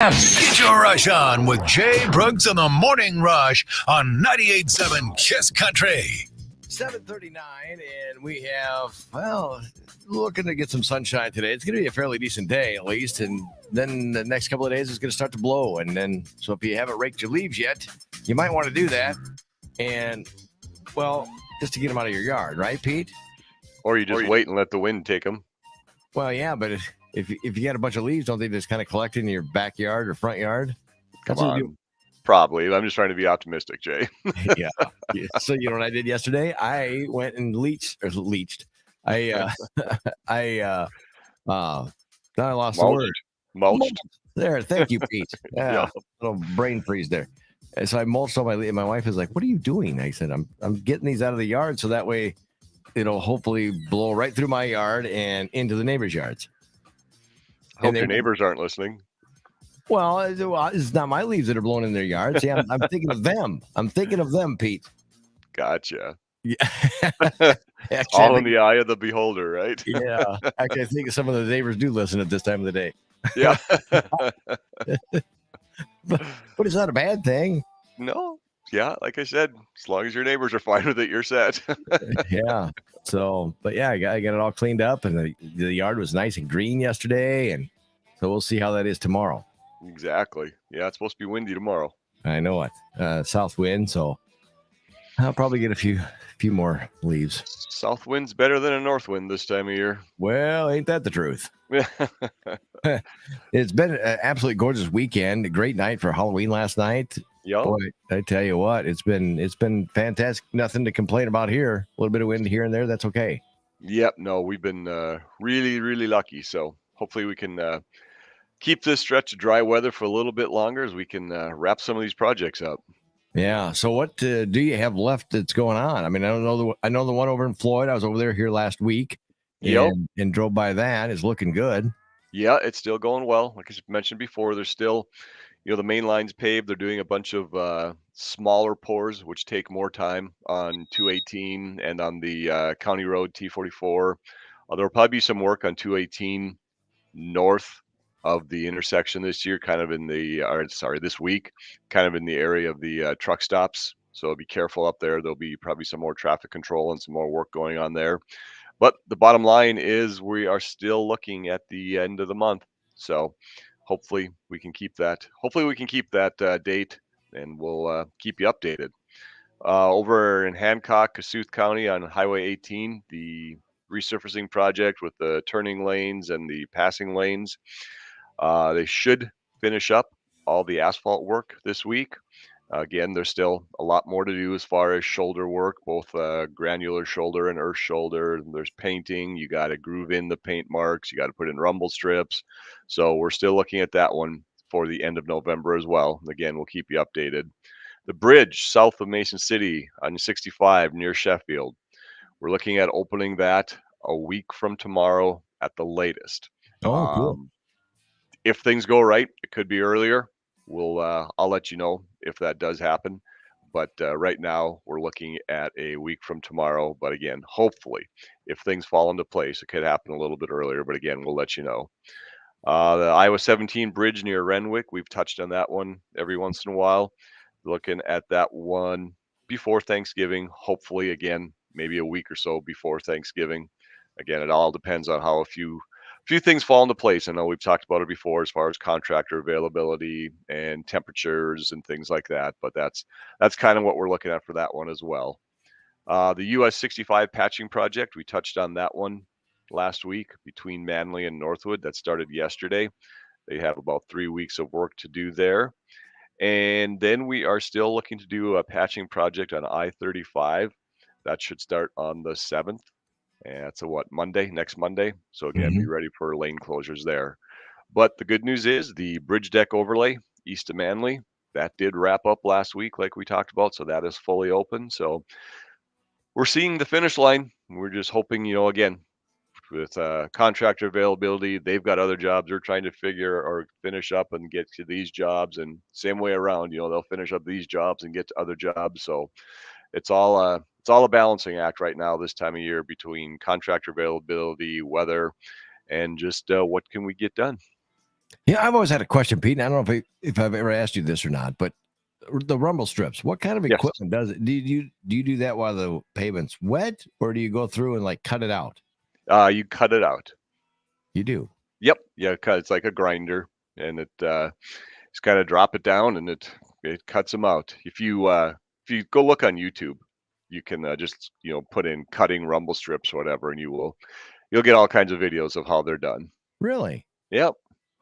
Get your rush on with Jay Brooks and the Morning Rush on 98.7 Kiss Country. 7:39, and we have, looking to get some sunshine today. It's going to be a fairly decent day, at least, and then the next couple of days it's going to start to blow, and then, so if you haven't raked your leaves yet, you might want to do that, and, well, just to get them out of your yard, right, Pete? Or you just wait and let the wind take them. Well, yeah, but if you got a bunch of leaves, don't they just kind of collect in your backyard or front yard? Come on. Probably. I'm just trying to be optimistic, Jay. Yeah. So you know what I did yesterday? I went and leached. I lost the word. Mulched. There, thank you, Pete. Yeah, little brain freeze there. And so I mulched all my leaves. My wife is like, "What are you doing?" I said, "I'm getting these out of the yard so that way it'll hopefully blow right through my yard and into the neighbors' yards." Hope your neighbors aren't listening. Well, it's not my leaves that are blowing in their yards. See, I'm thinking of them. I'm thinking of them, Pete. Gotcha. Yeah. Actually, all in the eye of the beholder, right? Yeah. Actually, I think some of the neighbors do listen at this time of the day. Yeah. But it's not a bad thing. No. Yeah, like I said, as long as your neighbors are fine with it, you're set. Yeah. So, but yeah, I got it all cleaned up, and the yard was nice and green yesterday, and so we'll see how that is tomorrow. Exactly. Yeah, it's supposed to be windy tomorrow. I know it. South wind, so I'll probably get a few more leaves. South wind's better than a north wind this time of year. Well, ain't that the truth? It's been an absolutely gorgeous weekend. A great night for Halloween last night. Yep. Boy, I tell you what, it's been fantastic. Nothing to complain about here. A little bit of wind here and there. That's okay. Yep. No, we've been really, really lucky. So hopefully we can keep this stretch of dry weather for a little bit longer as we can wrap some of these projects up. Yeah. So what do you have left that's going on? I mean, I know the one over in Floyd. I was over there here last week and drove by that. It's looking good. Yeah, it's still going well. Like I mentioned before, there's still, the main line's paved. They're doing a bunch of smaller pours, which take more time on 218 and on the County Road T44. There'll probably be some work on 218 north of the intersection this year, this week, kind of in the area of the truck stops. So be careful up there. There'll be probably some more traffic control and some more work going on there. But the bottom line is we are still looking at the end of the month. So hopefully we can keep that. Hopefully we can keep that date, and we'll keep you updated. Over in Hancock, Kossuth County on Highway 18, the resurfacing project with the turning lanes and the passing lanes. They should finish up all the asphalt work this week. Again, there's still a lot more to do as far as shoulder work, both granular shoulder and earth shoulder. There's painting. You got to groove in the paint marks. You got to put in rumble strips. So we're still looking at that one for the end of November as well. Again, we'll keep you updated. The bridge south of Mason City on 65 near Sheffield. We're looking at opening that a week from tomorrow at the latest. Oh, cool. If things go right, it could be earlier. I'll let you know if that does happen. But right now, we're looking at a week from tomorrow. But again, hopefully, if things fall into place, it could happen a little bit earlier. But again, we'll let you know. The Iowa 17 bridge near Renwick, we've touched on that one every once in a while. Looking at that one before Thanksgiving, hopefully, again, maybe a week or so before Thanksgiving. Again, it all depends on how a few things fall into place. I know we've talked about it before as far as contractor availability and temperatures and things like that, but that's kind of what we're looking at for that one as well. The US 65 patching project, we touched on that one last week between Manly and Northwood. That started yesterday. They have about 3 weeks of work to do there. And then we are still looking to do a patching project on I-35. That should start on the 7th. And that's Monday, next Monday. So again, be ready for lane closures there. But the good news is the bridge deck overlay east of Manly, that did wrap up last week like we talked about. So that is fully open. So we're seeing the finish line. We're just hoping, again, with contractor availability, they've got other jobs they're trying to figure or finish up and get to these jobs, and same way around, they'll finish up these jobs and get to other jobs. So it's all a balancing act right now this time of year between contractor availability, weather, and just what can we get done. Yeah, I've always had a question, Pete. And I don't know if I've ever asked you this or not, but the rumble strips, what kind of Yes. equipment does it? Do you do that while the pavement's wet, or do you go through and like cut it out? You cut it out. You do. Yep. Yeah, it's like a grinder, and it just kind of drop it down, and it cuts them out. If you go look on YouTube, you can just put in cutting rumble strips or whatever, and you'll get all kinds of videos of how they're done. Really? Yep.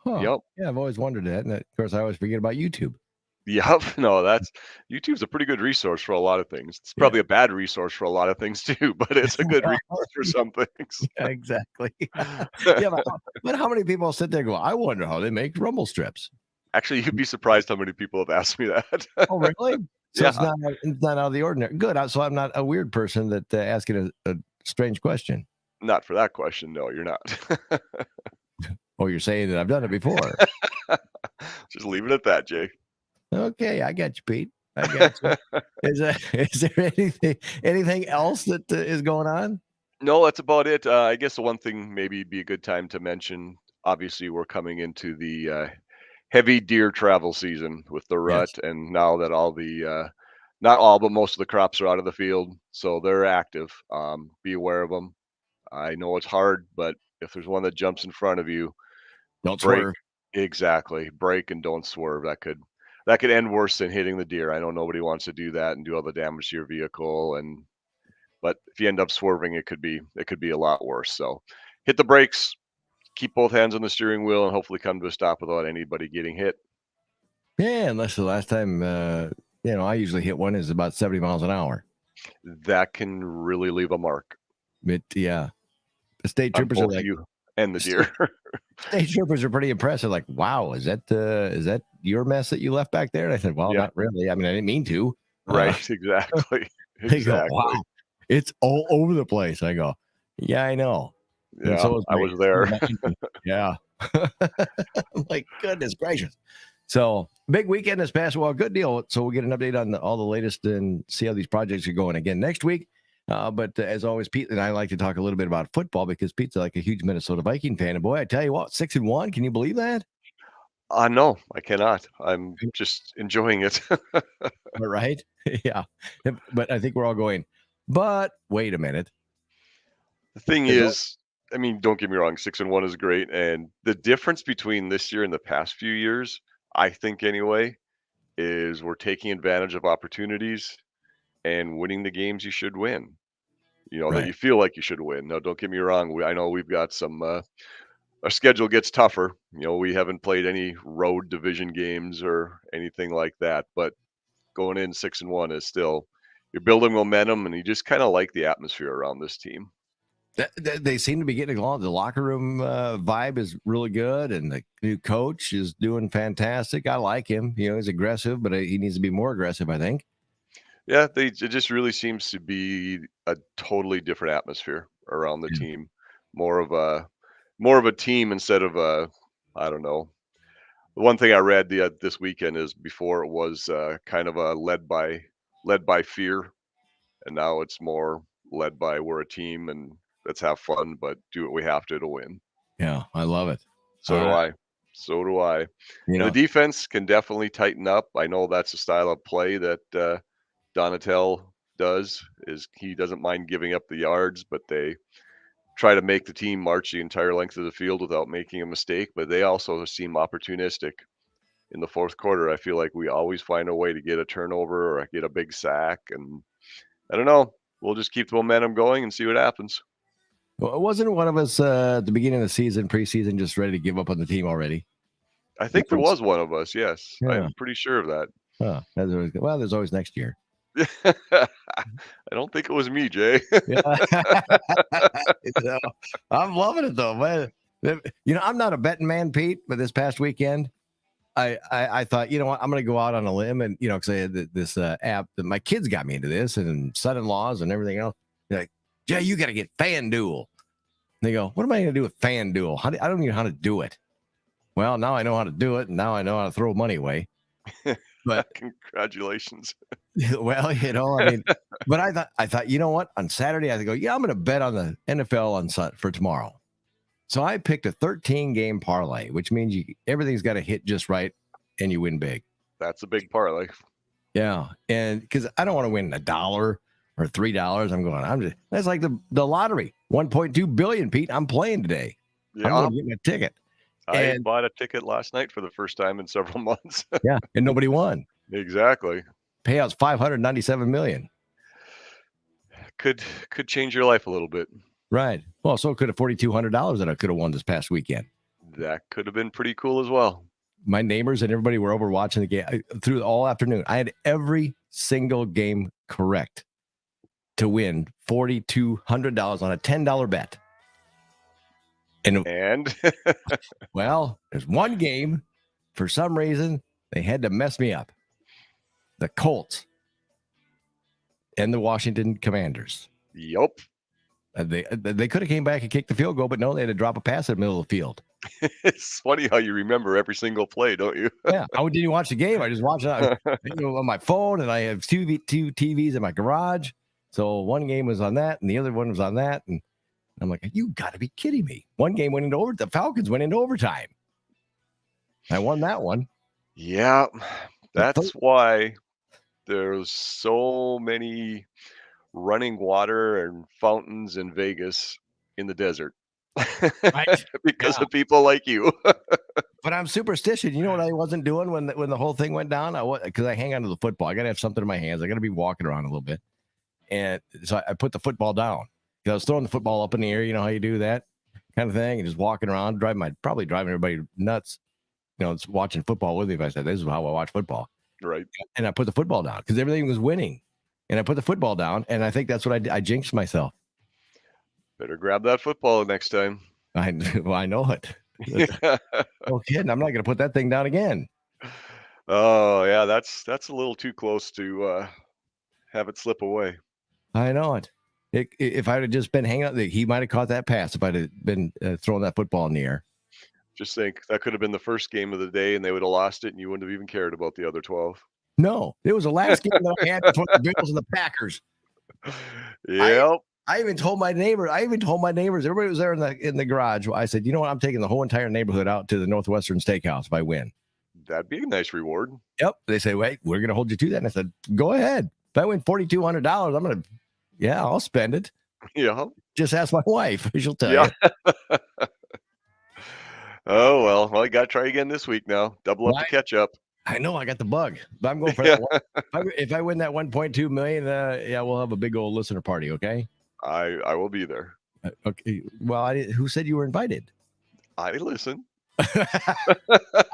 Huh. Yep. Yeah, I've always wondered that. And of course, I always forget about YouTube. Yep. No, that's YouTube's a pretty good resource for a lot of things. It's Yeah. probably a bad resource for a lot of things too, but it's a good resource for some things. Yeah, exactly. Yeah, but how many people sit there and go, I wonder how they make rumble strips? Actually, you'd be surprised how many people have asked me that. Oh, really? So Yeah. it's not out of the ordinary. Good. So I'm not a weird person that asking a strange question. Not for that question. No, you're not. Oh, you're saying that I've done it before. Just leave it at that, Jay. Okay, I got you, Pete. I got you. Is there anything else that is going on? No, that's about it. I guess the one thing maybe be a good time to mention. Obviously, we're coming into the heavy deer travel season with the rut, Yes. and now that all the not all, but most of the crops are out of the field, so they're active. Be aware of them. I know it's hard, but if there's one that jumps in front of you, Don't break. swerve. Exactly. Break and don't swerve. That could end worse than hitting the deer. I know nobody wants to do that and do all the damage to your vehicle, but if you end up swerving, it could be a lot worse. So hit the brakes, keep both hands on the steering wheel, and hopefully come to a stop without anybody getting hit. Yeah, unless the last time, I usually hit one is about 70 miles an hour. That can really leave a mark But yeah, the state on troopers are both like, you and the deer. state troopers are pretty impressive. Like, wow, is that your mess that you left back there? And I said, well, Yeah. not really. I mean, I didn't mean to. Right. Exactly. They go, Exactly. wow, it's all over the place. I go, yeah, I know. And Yeah, so is I was there. yeah. I'm like, goodness gracious. So big weekend this past. Well, good deal. So we'll get an update on all the latest and see how these projects are going again next week. But as always, Pete and I like to talk a little bit about football because Pete's like a huge Minnesota Viking fan. And boy, I tell you what, 6-1. Can you believe that? No, I cannot. I'm just enjoying it. Right? Yeah. But I think we're all going, but wait a minute. The thing Is that- is, I mean, don't get me wrong, 6-1 is great, and the difference between this year and the past few years, I think anyway, is we're taking advantage of opportunities and winning the games you should win. That Right. you feel like you should win. Now, don't get me wrong. I know we've got some. Our schedule gets tougher. We haven't played any road division games or anything like that, but going in 6-1 is still you're building momentum, and you just kind of like the atmosphere around this team. They seem to be getting along. The locker room vibe is really good, and the new coach is doing fantastic. I like him. He's aggressive, but he needs to be more aggressive, I think. Yeah, it just really seems to be a totally different atmosphere around the Yeah. team. More of a team instead of I don't know. The one thing I read this weekend is before it was kind of a led by fear, and now it's more led by we're a team and let's have fun, but do what we have to win. Yeah, I love it. So do I. So do I. You And know, the defense can definitely tighten up. I know that's a style of play that Donatel does. Is he doesn't mind giving up the yards, but they try to make the team march the entire length of the field without making a mistake. But they also seem opportunistic. In the fourth quarter, I feel like we always find a way to get a turnover or get a big sack. And I don't know. We'll just keep the momentum going and see what happens. wasn't one of us at the beginning of the season, preseason, just ready to give up on the team already? I think there was one of us. Yes, Yeah. I'm pretty sure of that. Huh, there's always next year. I don't think it was me, Jay. Yeah. I'm loving it though, man. I'm not a betting man, Pete, but this past weekend, I thought, you know what, I'm going to go out on a limb and, because I had this app that my kids got me into this and son-in-laws and everything else. They're like, Jay, you got to get FanDuel. They go, what am I going to do with FanDuel? I don't even know how to do it. Well, now I know how to do it, and now I know how to throw money away. But Congratulations. well, I mean, but I thought, you know what? On Saturday, I go, yeah, I'm going to bet on the NFL for tomorrow. So I picked a 13-game parlay, which means everything's got to hit just right and you win big. That's a big parlay. Yeah. And because I don't want to win $1 or $3. That's like the lottery. 1.2 billion, Pete. I'm playing today. Yeah. I'm going to get my ticket. I bought a ticket last night for the first time in several months. Yeah. And nobody won. Exactly. Payouts $597 million. Could change your life a little bit. Right. Well, so could have $4,200 that I could have won this past weekend. That could have been pretty cool as well. My neighbors and everybody were over watching the game through all afternoon. I had every single game correct to win $4,200 on a $10 bet. And well, there's one game, for some reason, they had to mess me up. The Colts and the Washington Commanders. Yep. They could have came back and kicked the field goal, but no, they had to drop a pass in the middle of the field. It's funny how you remember every single play, don't you? Yeah, I didn't watch the game. I just watched it on my phone, and I have two TVs in my garage. So one game was on that, and the other one was on that, and I'm like, you got to be kidding me! One game went into overtime. The Falcons went into overtime. I won that one. Yeah, that's why there's so many running water and fountains in Vegas in the desert. Right. Because of people like you. But I'm superstitious. You know what I wasn't doing when the whole thing went down? Because I hang on to the football. I got to have something in my hands. I got to be walking around a little bit. And so I put the football down. I was throwing the football up in the air. You know how you do that kind of thing? And just walking around, probably driving everybody nuts. It's watching football with me. If I said, this is how I watch football. Right. And I put the football down because everything was winning. And I put the football down. And I think that's what I jinxed myself. Better grab that football next time. I know it. No kidding. I'm not going to put that thing down again. Oh, yeah. That's a little too close to have it slip away. I know it. If I'd have just been hanging out, he might have caught that pass if I'd have been throwing that football in the air. Just think that could have been the first game of the day and they would have lost it and you wouldn't have even cared about the other 12. No, it was the last game that I had between the Bills and the Packers. Yep. I even told my neighbors, everybody was there in the garage. I said, you know what? I'm taking the whole entire neighborhood out to the Northwestern Steakhouse if I win. That'd be a nice reward. Yep. They say, wait, we're going to hold you to that. And I said, go ahead. If I win $4,200, I'll spend it. Yeah. Just ask my wife. She'll tell you. Oh, well, I got to try again this week now. Double up the catch up. I know I got the bug, but I'm going for that one. If I win that 1.2 million, we'll have a big old listener party. Okay. I will be there. Okay. Well, who said you were invited? I listen.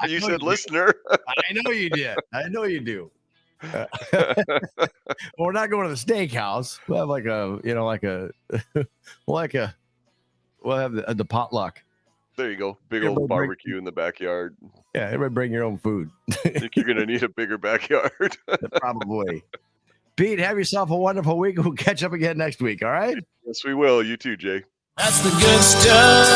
You said listener. I know you did. I know you do. We're not going to the steakhouse. We'll have we'll have the potluck. There you go. Big old barbecue in the backyard. Yeah, everybody bring your own food. I think you're going to need a bigger backyard. Probably. Pete, have yourself a wonderful week. We'll catch up again next week. All right? Yes, we will. You too, Jay. That's the good stuff.